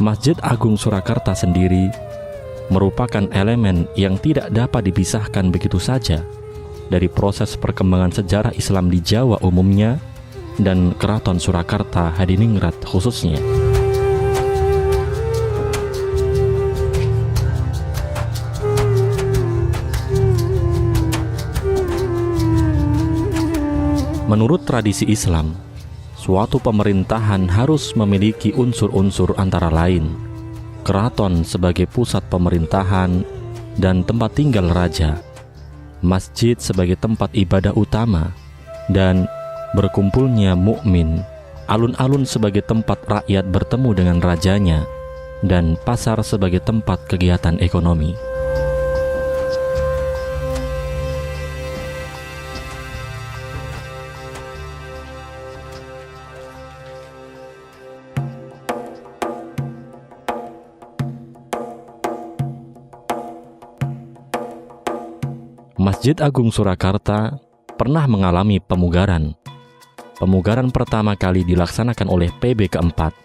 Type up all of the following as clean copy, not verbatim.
Masjid Agung Surakarta sendiri merupakan elemen yang tidak dapat dipisahkan begitu saja dari proses perkembangan sejarah Islam di Jawa umumnya dan Keraton Surakarta Hadiningrat khususnya. Menurut tradisi Islam, suatu pemerintahan harus memiliki unsur-unsur antara lain keraton sebagai pusat pemerintahan dan tempat tinggal raja, masjid sebagai tempat ibadah utama, dan berkumpulnya mukmin, alun-alun sebagai tempat rakyat bertemu dengan rajanya, dan pasar sebagai tempat kegiatan ekonomi. Masjid Agung Surakarta pernah mengalami pemugaran. Pemugaran pertama kali dilaksanakan oleh PB keempat.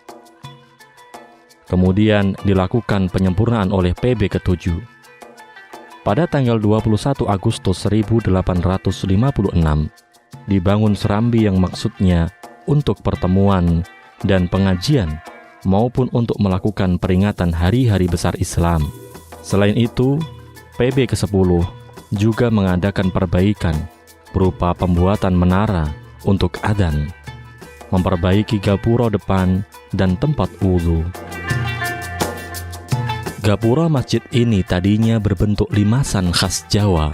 Kemudian dilakukan penyempurnaan oleh PB ketujuh. Pada tanggal 21 Agustus 1856, dibangun serambi yang maksudnya untuk pertemuan dan pengajian maupun untuk melakukan peringatan hari-hari besar Islam. Selain itu, PB ke-10 juga mengadakan perbaikan berupa pembuatan menara untuk adzan, memperbaiki gapura depan dan tempat wudhu. Gapura masjid ini tadinya berbentuk limasan khas Jawa,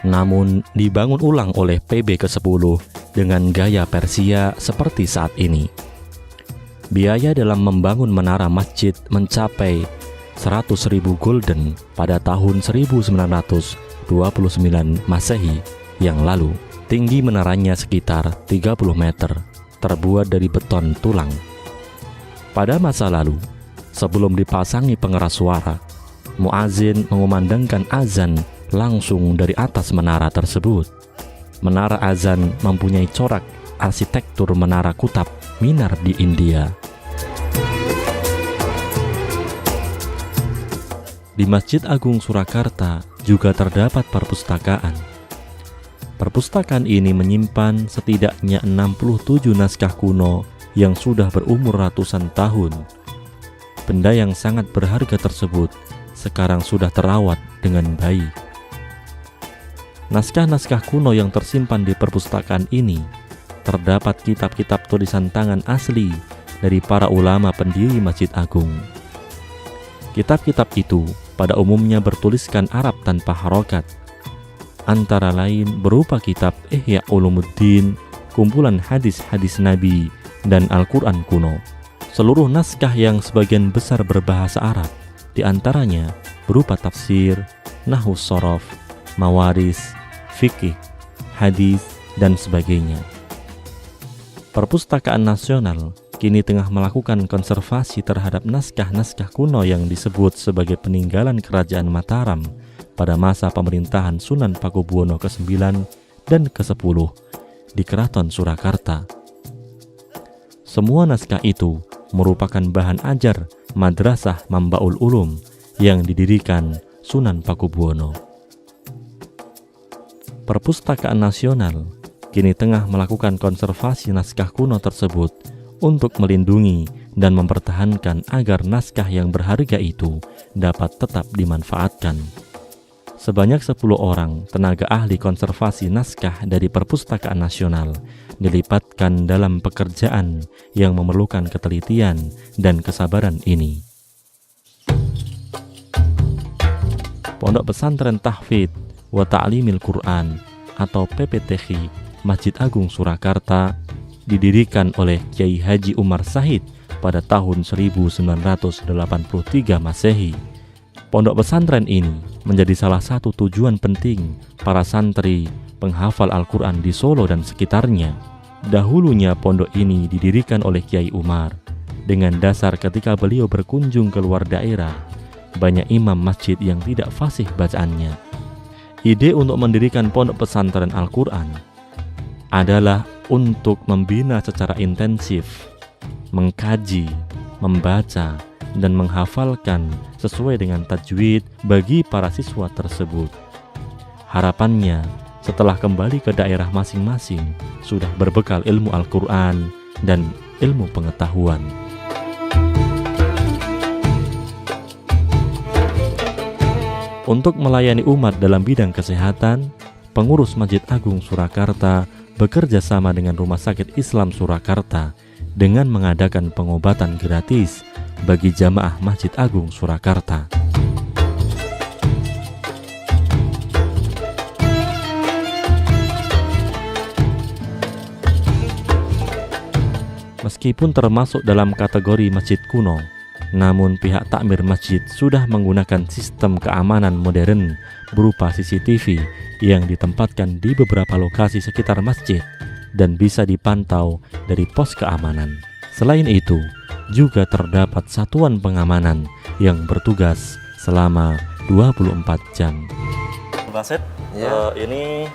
namun dibangun ulang oleh PB ke-10 dengan gaya Persia seperti saat ini. Biaya dalam membangun menara masjid mencapai 100.000 gulden pada tahun 1929 Masehi yang lalu. Tinggi menaranya sekitar 30 meter, terbuat dari beton tulang. Pada masa lalu, sebelum dipasangi pengeras suara, muazin mengumandangkan azan langsung dari atas menara tersebut. Menara azan mempunyai corak arsitektur menara kutub Minar di India. Di Masjid Agung Surakarta juga terdapat perpustakaan. Perpustakaan ini menyimpan setidaknya 67 naskah kuno yang sudah berumur ratusan tahun. Benda yang sangat berharga tersebut sekarang sudah terawat dengan baik. Naskah-naskah kuno yang tersimpan di perpustakaan ini terdapat kitab-kitab tulisan tangan asli dari para ulama pendiri Masjid Agung. Kitab-kitab itu pada umumnya bertuliskan Arab tanpa harokat, antara lain berupa kitab Ihya Ulumuddin, kumpulan hadis-hadis Nabi, dan Al-Quran kuno. Seluruh naskah yang sebagian besar berbahasa Arab, diantaranya berupa tafsir, nahwu shorof, mawaris, fikih, hadis, dan sebagainya. Perpustakaan Nasional kini tengah melakukan konservasi terhadap naskah-naskah kuno yang disebut sebagai peninggalan Kerajaan Mataram pada masa pemerintahan Sunan Pakubuwono ke-9 dan ke-10 di Keraton Surakarta. Semua naskah itu merupakan bahan ajar Madrasah Mambaul Ulum yang didirikan Sunan Pakubuwono. Perpustakaan Nasional kini tengah melakukan konservasi naskah kuno tersebut untuk melindungi dan mempertahankan agar naskah yang berharga itu dapat tetap dimanfaatkan. Sebanyak 10 orang tenaga ahli konservasi naskah dari Perpustakaan Nasional dilipatkan dalam pekerjaan yang memerlukan ketelitian dan kesabaran ini. Pondok Pesantren Tahfidz wa Ta'limil Quran atau PPTQ Masjid Agung Surakarta didirikan oleh Kiai Haji Umar Sahid pada tahun 1983 Masehi. Pondok pesantren ini menjadi salah satu tujuan penting para santri penghafal Al-Quran di Solo dan sekitarnya. Dahulunya pondok ini didirikan oleh Kiai Umar dengan dasar ketika beliau berkunjung ke luar daerah, banyak imam masjid yang tidak fasih bacaannya. Ide untuk mendirikan pondok pesantren Al-Quran adalah untuk membina secara intensif, mengkaji, membaca, dan menghafalkan sesuai dengan tajwid bagi para siswa tersebut. Harapannya, setelah kembali ke daerah masing-masing, sudah berbekal ilmu Al-Quran dan ilmu pengetahuan. Untuk melayani umat dalam bidang kesehatan, pengurus Masjid Agung Surakarta bekerja sama dengan Rumah Sakit Islam Surakarta dengan mengadakan pengobatan gratis bagi jamaah Masjid Agung Surakarta. Meskipun termasuk dalam kategori masjid kuno, namun pihak takmir masjid sudah menggunakan sistem keamanan modern berupa CCTV yang ditempatkan di beberapa lokasi sekitar masjid dan bisa dipantau dari pos keamanan. Selain itu, juga terdapat satuan pengamanan yang bertugas selama 24 jam. Basit, Ya. Ini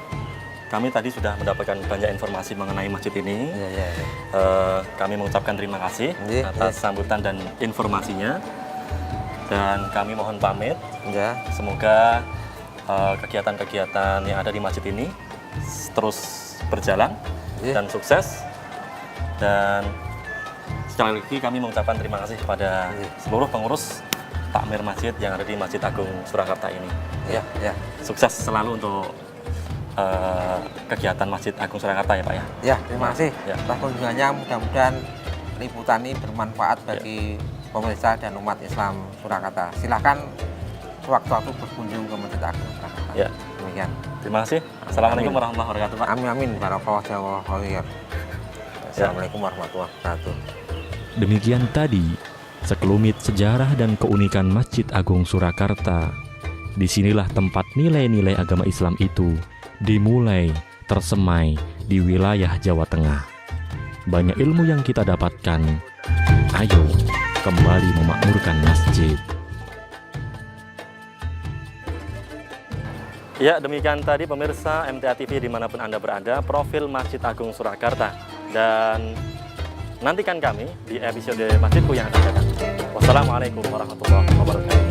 kami tadi sudah mendapatkan banyak informasi mengenai masjid ini. Ya. Kami mengucapkan terima kasih Ya, atas sambutan dan informasinya. Dan kami mohon pamit. Ya. Semoga kegiatan-kegiatan yang ada di masjid ini terus berjalan Ya. dan sukses. Dan sekali lagi kami mengucapkan terima kasih kepada seluruh pengurus takmir masjid yang ada di Masjid Agung Surakarta ini. Ya. Sukses selalu untuk kegiatan Masjid Agung Surakarta ya Pak ya. Ya, terima kasih Ya. atas kunjungannya. Mudah-mudahan liputan ini bermanfaat bagi pemirsa dan umat Islam Surakarta. Silakan sewaktu-waktu berkunjung ke Masjid Agung Surakarta. Ya. Demikian. Terima kasih. Assalamualaikum warahmatullahi wabarakatuh Pak. Amin. Barakallahu khairan. Assalamualaikum warahmatullahi wabarakatuh. Demikian tadi sekelumit sejarah dan keunikan Masjid Agung Surakarta. Disinilah tempat nilai-nilai agama Islam itu dimulai tersemai di wilayah Jawa Tengah. Banyak ilmu yang kita dapatkan. Ayo kembali memakmurkan masjid. Ya, demikian tadi pemirsa MTA TV dimanapun Anda berada, profil Masjid Agung Surakarta. Dan nantikan kami di episode Masjidku yang akan datang. Wassalamualaikum warahmatullahi wabarakatuh.